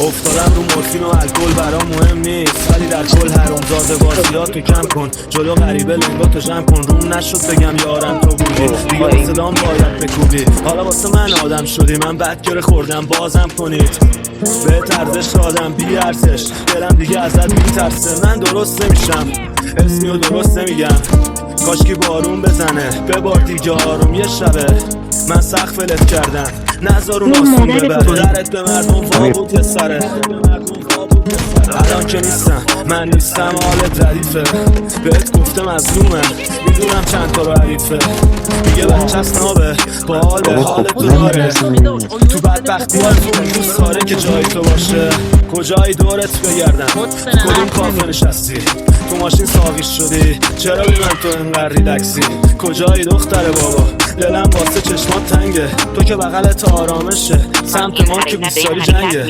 افتادم رو مورفین و الکل برام مهم نیست، ولی در کل حرامزاده بازیاتو کم کن، جلو غریبه لنگاتو جمع کن. روم نشد بگم یارم تو بودی، دیگه صدام باید بکوبی. حالا واسه من آدم شدی، من بدگره خوردم بازم کنید. به ارزش دادم بی ارزش، دلم دیگه ازت میترسه. من درست نمیشم، اسمیو درست نمیگم. کاشکی بارون بزنه ببار دیگه آروم یه شبه. من سقف فلت کردم نذار اون آسون ببره، درت به مردم وابود یه سره. الان که نیستم، من نیستم، حالت ردیفه. بهت گفته مظلومه، میدونم چند تا رو حریفه. میگه بچه نابه با حالت تو داره. تو بدبختی ها تو دوست داره که جای تو باشه. کجایی دورت بگردم، تو کدوم کافه نشستی؟ تو ماشین ساقی شدی، چرا بی من تو انقدر ریلکسی؟ کجایی دختر بابا، دلم واسه چشمات تنگه. تو که بغلت آرامشه، سمت ما که بیستاری جنگه.